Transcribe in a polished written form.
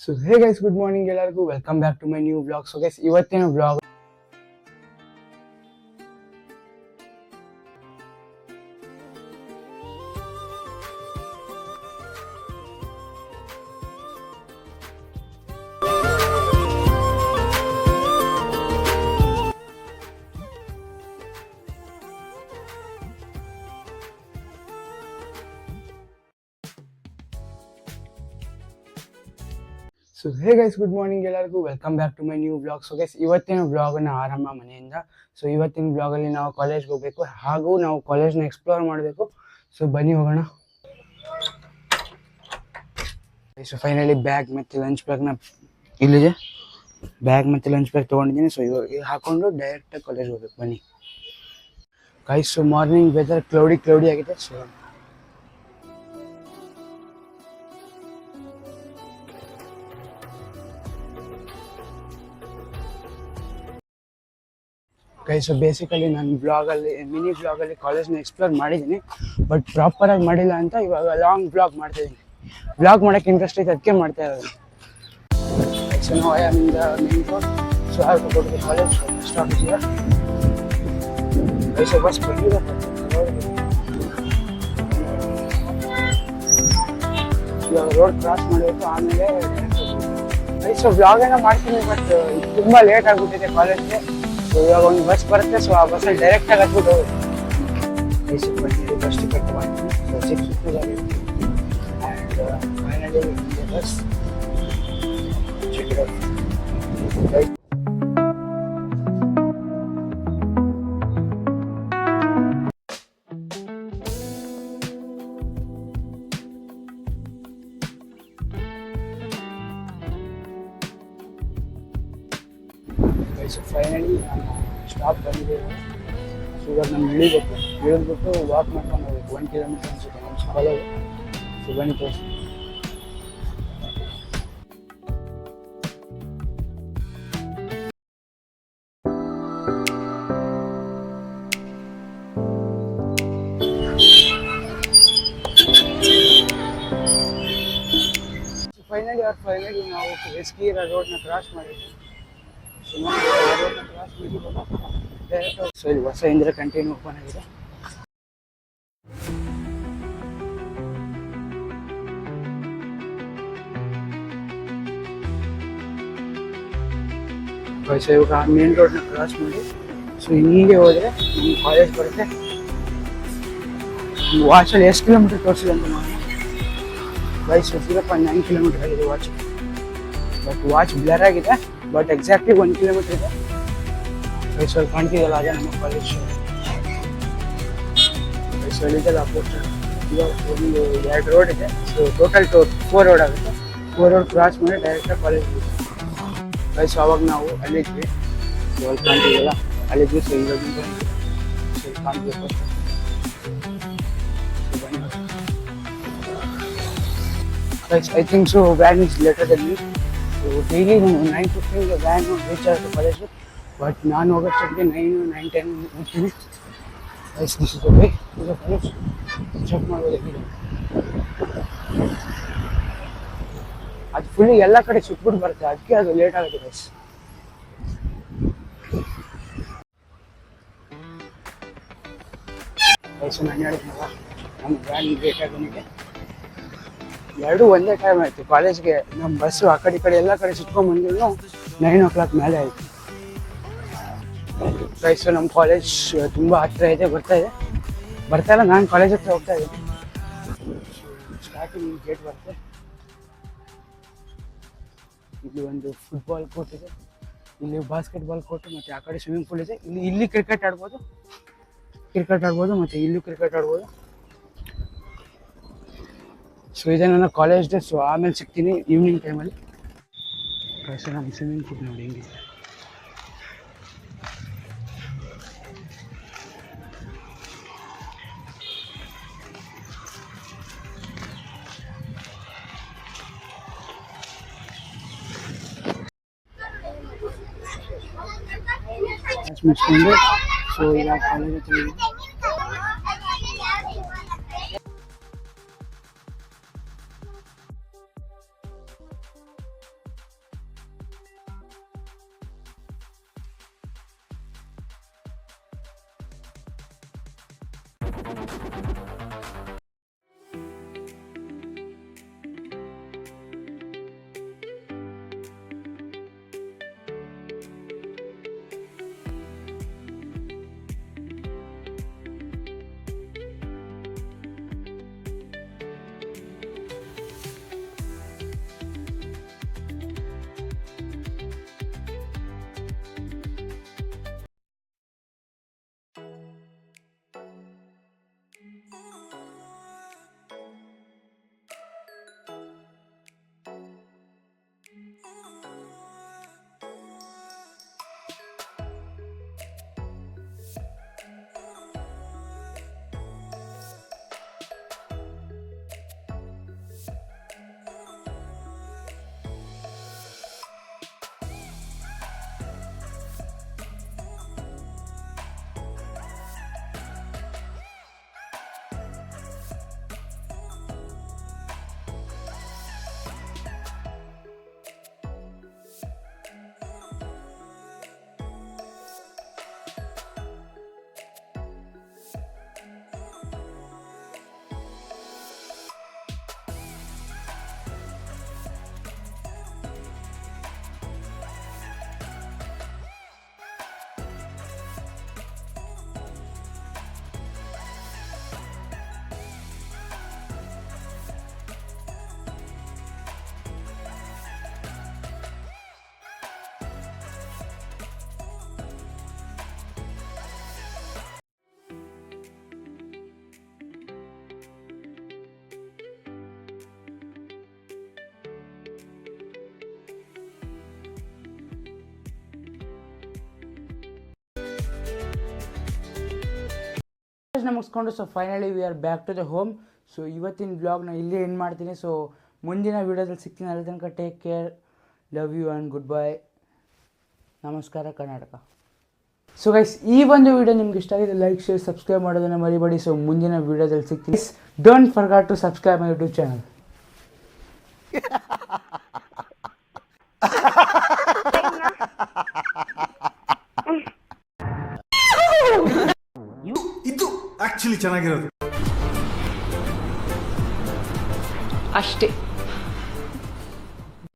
So hey guys, good morning ಎಲ್ಲರಿಗೂ welcome back to my new vlog. So guys ಇವತ್ತಿನ vlog so hey guys good morning ಎಲ್ಲರಿಗೂ welcome back to my new vlog. So guys ಇವತ್ತಿನ ವ್ಲಾಗನ್ನು ಆರಂಭ ಮನೆಯಿಂದ. So ಇವತ್ತಿನ ವ್ಲಾಗಲ್ಲಿ ನಾವು ಕಾಲೇಜ್ಗೆ ಹೋಗಬೇಕು ಹಾಗೂ ನಾವು ಕಾಲೇಜ್ನ ಎಕ್ಸ್ಪ್ಲೋರ್ ಮಾಡಬೇಕು. ಸೊ ಬನ್ನಿ ಹೋಗೋಣ. ಸೊ ಫೈನಲಿ ಬ್ಯಾಗ್ ಮತ್ತು ಲಂಚ್ ಬ್ಯಾಗ್ನ ಇಲ್ಲಿದೆ. ಬ್ಯಾಗ್ ಮತ್ತು ಲಂಚ್ ಬ್ಯಾಗ್ ತೊಗೊಂಡಿದ್ದೀನಿ. ಸೊ ಇವಾಗ ಹಾಕೊಂಡು ಡೈರೆಕ್ಟಾಗಿ ಕಾಲೇಜ್ಗೆ ಹೋಗ್ಬೇಕು. ಬನ್ನಿ guys. So morning weather cloudy ಆಗಿದೆ. ಸೊ ಸೊ ಬೇಸಿಕಲಿ ನಾನು ಮಿನಿ ವ್ಲಾಗಲ್ಲಿ ಕಾಲೇಜ್ನ ಎಕ್ಸ್ಪ್ಲೋರ್ ಮಾಡಿದ್ದೀನಿ, ಬಟ್ ಪ್ರಾಪರಾಗಿ ಮಾಡಿಲ್ಲ ಅಂತ ಇವಾಗ ಲಾಂಗ್ ವ್ಲಾಗ್ ಮಾಡ್ತಾಯಿದ್ದೀನಿ. ವ್ಲಾಗ್ ಮಾಡೋಕ್ಕೆ ಇಂಟ್ರೆಸ್ಟ್ ಐತೆ, ಅದಕ್ಕೆ ಮಾಡ್ತಾ ಇರೋದು. ಸೊ ನಾವು I am in the main road. So have to go to the college stop ಇದೆಯಾ. ಸೊ ಬಸ್ ಬಂದಿದೆ. ಇವಾಗ ರೋಡ್ ಕ್ರಾಸ್ ಮಾಡಬೇಕು, ಆಮೇಲೆ ಸೊ ವ್ಲಾಗ್ ಏನೋ ಮಾಡ್ತೀನಿ, ಬಟ್ ತುಂಬ ಲೇಟ್ ಆಗಿಬಿಟ್ಟಿದೆ ಕಾಲೇಜ್ಗೆ. ಸೊ ಇವಾಗ ಒಂದು ಬಸ್ ಬರುತ್ತೆ. ಸೊ ಆ ಬಸ್ಸಲ್ಲಿ ಡೈರೆಕ್ಟಾಗಿ ಹತ್ಬಿಟ್ಟು ಹೋಗಿ ಬಸ್ ಟಿಕೆಟ್ ಮಾಡ್ತೀನಿ. ಸೊ 6 rupees ಆಗಿದೆ. And finally bus check it out. So finally ನಾನು ಸ್ಟಾಪ್ ಬಂದಿದ್ದೇನೆ. ಸೊ ಇವಾಗ ನಾನು ಇಳಿದ್ಬಿಟ್ಟು ವಾಕ್ ಮಾಡ್ಕೊಂಡು ಹೋಗ್ಬೇಕು. 1 kilometer ಅನಿಸುತ್ತೆ ನಮ್ಮ ಕಾಲೇಜ್. ಸೊ ಬನ್ನಿ ತೋರಿಸಿ. ಫೈನಲಿ ನಾವು ಎಸ್ಕೀರ ರೋಡ್ನ ಕ್ರಾಸ್ ಮಾಡಿದ್ವಿ. ಸೊ ಇಲ್ಲಿ ಹೊಸ ಇಂದಿರಾ ಕ್ಯಾಂಟೀನ್ ಓಪನ್ ಆಗಿದೆ. ಸೊ ಇವಾಗ ಮೇನ್ ರೋಡ್ನ ಕ್ರಾಸ್ ಮಾಡಿ ಸೊ ಹೀಗೆ ಹೋದರೆ ನಮ್ಮ ಕಾಲೇಜ್ ಬರುತ್ತೆ. ವಾಚಲ್ಲಿ ಎಷ್ಟು ಕಿಲೋಮೀಟರ್ ತೋರಿಸಿದೆ ಅಂತ ನಾನು ಗೈಸ್ 0.9 kilometer ಆಗಿದೆ ವಾಚ್. ಬಟ್ ವಾಚ್ ಬ್ಲರ್ ಆಗಿದೆ, ಬಟ್ ಎಕ್ಸಾಕ್ಟ್ಲಿ 1 kilometer ಇದೆ. ಸೊ ಕಾಣ್ತಿದೆಯಲ್ಲ, ಅದೇ ನಮ್ಮ ಕಾಲೇಜ್. ಸೊ ಇಲ್ಲಿದೆಲ್ಲ ಅಪೋಸಿಟ್ ಇವಾಗ ಒಂದು 2 ರೋಡ್ ಇದೆ. ಸೊ ಟೋಟಲ್ 4 ರೋಡ್ ಆಗುತ್ತೆ. 4 ರೋಡ್ ಕ್ರಾಸ್ ಮಾಡಿ ಡೈರೆಕ್ಟಾಗಿ ಕಾಲೇಜ್ ಇದೆ. ಸೊ ಅವಾಗ ನಾವು ಅಲ್ಲಿದ್ವಿ. ಇವಾಗ ಕಾಣ್ತಿದೆಯಲ್ಲ ಅಲ್ಲಿದ್ವಿ. ಸೊ ಇವಾಗ ಸೊ ಕಾಣ್ಬೇಕು. I think so van is later then me. So daily ನಾನು 9:15 ವ್ಯಾನ್ ರೀಚ್ ಆಗುತ್ತೆ ಕಾಲೇಜು. ಬಟ್ ನಾನು ಹೋಗೋಷ್ಟೊತ್ತಿಗೆ 9-10 ಹೋಗ್ತೀನಿ. This is the way to the college. Check ಮಾಡಬೇಕು. ಅದು ಫುಲ್ಲಿ ಎಲ್ಲ ಕಡೆ ಸುಟ್ಬಿಟ್ಟು ಬರುತ್ತೆ, ಅದಕ್ಕೆ ಅದು ಲೇಟ್ ಆಗುತ್ತೆ ಗೈಸ್. ಸೊ ನಾನು ಹೇಳಿದ್ನಲ್ಲ ನಮ್ಮ ವ್ಯಾನ್ ಲೇಟ್ ಆಗೋನಿಗೆ. ಎರಡೂ ಒಂದೇ ಟೈಮ್ ಆಯಿತು ಕಾಲೇಜ್ಗೆ. ನಮ್ಮ ಬಸ್ಸು ಆ ಕಡೆ ಈ ಕಡೆ ಎಲ್ಲ ಕಡೆ ಸುತ್ಕೊಂಡ್ಬಂದ್ರು 9 o'clock ಮೇಲೆ ಆಯಿತು. ಸೊ ನಮ್ಮ ಕಾಲೇಜ್ ತುಂಬ ಹತ್ತಿರ ಇದೆ, ಬರ್ತಾ ಇಲ್ಲ. ನಾನು ಕಾಲೇಜ್ ಹತ್ರ ಹೋಗ್ತಾ ಇದ್ದೀನಿ. ಸ್ಟಾರ್ಟಿಂಗ್ ಗೇಟ್ ಬರುತ್ತೆ. ಇಲ್ಲಿ ಒಂದು ಫುಟ್ಬಾಲ್ ಕೋರ್ಟ್ ಇದೆ, ಇಲ್ಲಿ ಬಾಸ್ಕೆಟ್ಬಾಲ್ ಕೋರ್ಟ್, ಮತ್ತು ಆ ಕಡೆ ಸ್ವಿಮ್ಮಿಂಗ್ ಪೂಲ್ ಇದೆ. ಇಲ್ಲಿ ಕ್ರಿಕೆಟ್ ಆಡ್ಬೋದು, ಮತ್ತು ಇಲ್ಲೂ ಕ್ರಿಕೆಟ್ ಆಡ್ಬೋದು. ಸೊ ಇದೆ ನನ್ನ ಕಾಲೇಜ್ ಡೇ. ಸೊ ಆಮೇಲೆ ಸಿಗ್ತೀನಿ ಈವ್ನಿಂಗ್ ಟೈಮಲ್ಲಿ. ಸೊ ನಮ್ಮ ಸ್ವಿಮ್ಮಿಂಗ್ ಪೂಲ್ ನೋಡಿ ಹೆಂಗಿದೆ. ಮುಗಿಸ್ಕೊಂಡು ಸೊ ಇವಾಗ ಕಾಲೇಜ್ ಹತ್ರ ಮುಗಿಸ್ಕೊಂಡು so finally we are back to the home. So ಇವತ್ತಿನ ಬ್ಲಾಗ್ನ ಇಲ್ಲೇ ಎಂಡ್ ಮಾಡ್ತೀನಿ. ಸೊ ಮುಂದಿನ ವೀಡಿಯೋದಲ್ಲಿ ಸಿಗ್ತೀನಿ. ಅಲ್ಲಿ ತನಕ take care, love you and goodbye. ನಮಸ್ಕಾರ ಕರ್ನಾಟಕ. ಸೊ ಗೈಸ್, ಈ ಒಂದು ವಿಡಿಯೋ ನಿಮ್ಗೆ ಇಷ್ಟ ಆಗಿದೆ ಲೈಕ್ ಶೇರ್ ಸಬ್ಸ್ಕ್ರೈಬ್ ಮಾಡೋದನ್ನು ಮರಿಬೇಡಿ. ಸೊ ಮುಂದಿನ ವೀಡಿಯೋದಲ್ಲಿ ಸಿಗ್ತೀನಿ. Don't forgot to subscribe my YouTube channel. ಇದು ಆಕ್ಚುಲಿ ಚೆನ್ನಾಗಿರೋದು ಅಷ್ಟೇ.